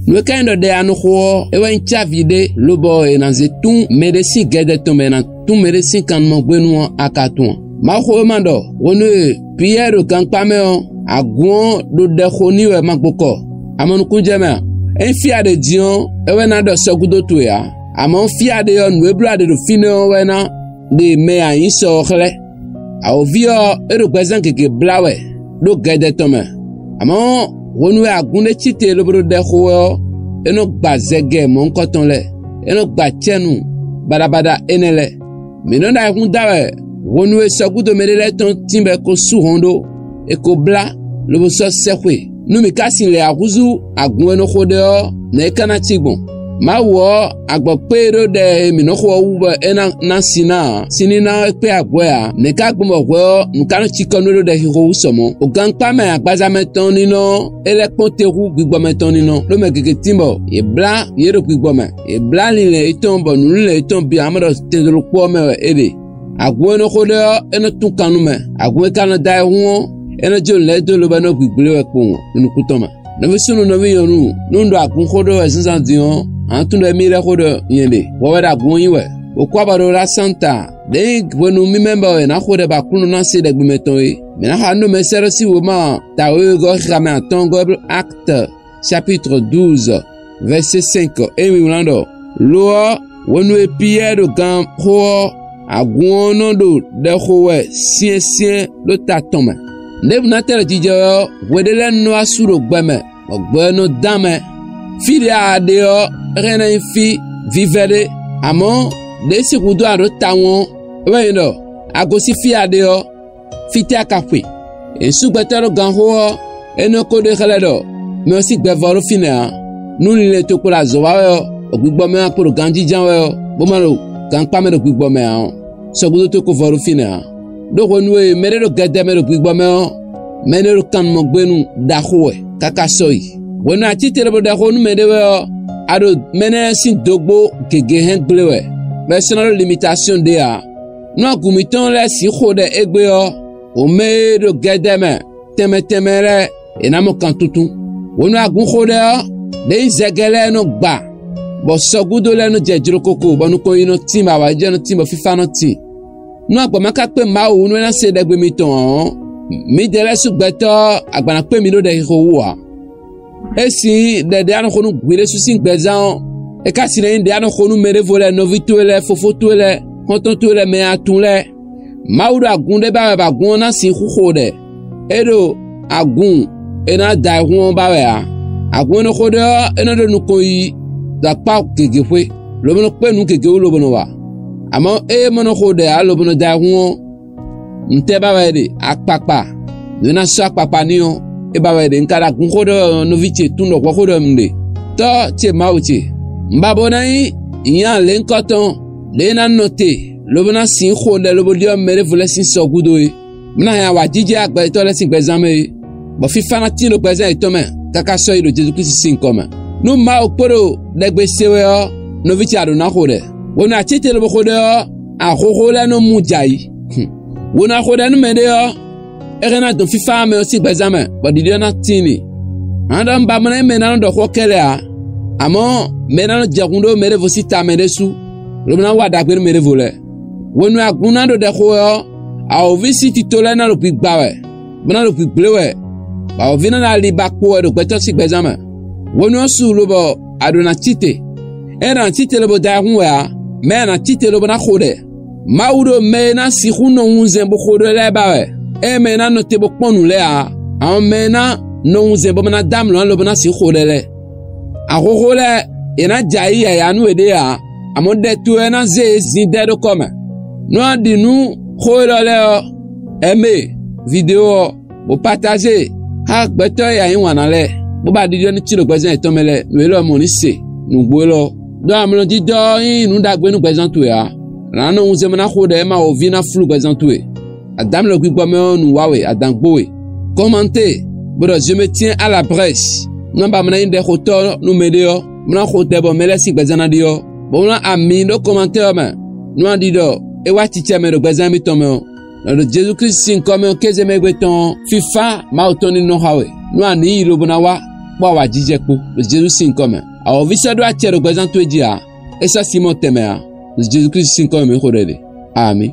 Le kendo de anuho ewa incha vide lobo enanze tun medesi gede tombe na tun medesi kanmo gbenua akatuan. Ma ho mando wonu Pierre kankpameo aguon do de khoniwe magboko. Amon kunjema en fia de dion ewe na do sogudo to ya. Amon fia de on webla de fino wena de me a inso khle. A ovio ero kwezan keke blawe do gede tome. Amon wonu agunde chite lobro de kho eno gba zege mon koton le eno gba chenu badabada enele minonda hundawe wonu esogudo merele ton timbe ko suhondo e ko bla lobo so sekwe numi kasin le aguzu agun eno khodeo na kana tigbon ma wo agbo pero de minokho wu ena nasina sinina pe agboa ne ka gbomo wo nkanu chikono de hiro usomo oganpa me agbaza meton nino ele ponteru gbigbo meton nino lo me keke timbo e bla yero gbigbo me e bla lile itombo nule itombi amado tendro po me ede agbo no khodeo eno tunkanu me agbo kana dai huo eno jo le do lo ba no gbigble we po nu kutoma no visunu no vi yonu nundo agun khodo ezinzan dion Antundo mire khodo yende wawada gunyiwe okwabaro la santa de wonu mi member na khode ba kunu na se de gbemeton yi mena hanu mesere si woma ta go rame atongo acte chapitre 12 verset 5 et milando lo wonu Pierre de gam ho aguono do de khowe sien do tatoma ne na tere jijo wedele no asuro gbeme ogbeno dame fide adeo rena fi vivere amon de segundo aro tawon wendo agosi fi adeo fite akapwe en sugbetero ganho eno ko de khaledo me aussi gbevoro fina nuni le to ko la zowa ogbigbo me aporo ganji janwe bo maro kan pa me ogbigbo me an segundo to ko voro fina do wonu mere do gade me ogbigbo me menero kan mo gbenu da khowe kaka soyi wonu atitele bo da khonu me de ado mene sin dogbo gege hen glewe personal limitation de a no gumiton le si khode egbe o me do gedeme temetemere enamo kan tutun wonu agun khode de zegele no gba bo sogudo le no jejiro koko bonu ko ino team awa je no team fifa no team no agba maka pe ma o no na se degbe mi ton mi dele sugbeto agbana pe mi no de ho esi de anu khonu gwire susin gbezan e ka sine de anu khonu mere vole no vituele fofotuele kontontuele me atunle mawdu agun de ba gun na si khukhode edo agun ena dai hu ba wa agun no khode ena de nu koyi da pa gegefwe lo mo pe nu gege lo bono wa amo e mo no khode a lo bono dai hu nte ba wa de akpapa de na so akpapa ni o e ba wede nkara kun khodo no viche tundo kwa khodo mde to che mauche mbabo nai yan len koton le na note lo bona sin khode lo bodio mere vole sin sogudo e mna ya wajije agbe to le sin gbezame bo fi fana ti lo gbezan to me kaka so ilo Jesu Christ sin koma no ma okporo degbe sewe o no viche ado na khode wona chete lo khode a khokhole no mujai wona khode no mede erena do fifa me aussi bezame bo didio na tini anda mbamana mena do khokele a amo mena no jagundo mere vosi tameresu lomna wada gber mere vole wonu aguna do de kho a ovisi titole na lo pigbawe bana lo piglewe ba ovina na liba ko do gbeto si bezame wonu su lo bo adona tite era tite lo bo da hunwa mena tite lo bona khode mawdo mena si khuno unze bo khode le bawe e mena no tebo ponu le a mena no unze bo na dam lo bona si khode le a khole ena jai ya nu ede a amode tu ena ze zinde do kome no adinu khole le eme video bo partager ha gbeto ya yin wana le bo ba didio ni tiro gbezen etomele no lo mo ni se nu gbo lo do amlo dido yin nu dagbe nu gbezen tu ya rano unze mena khode ma o vina flu gbezen tu e Adam le gbigbo me onu wawe Adam gbowe commenter bro je me tiens à la brèche namba mena inde khoto nu medio mena khote bo mele si gbezana dio bo na ami do commenter me nu andido e wa tiche me do gbezan mi tomo le Jésus Christ sin comme keze me gbeton fifa ma otoni no hawe nu ani lo bona wa kpɔ wa dzidze kpo le Jésus si ŋkɔ me. Awɔvi se ɖo atse ɖe gbezãtoe dzia. Esa Simon temea le Jésus Christ si ŋkɔ me xɔ ɖe. Amen.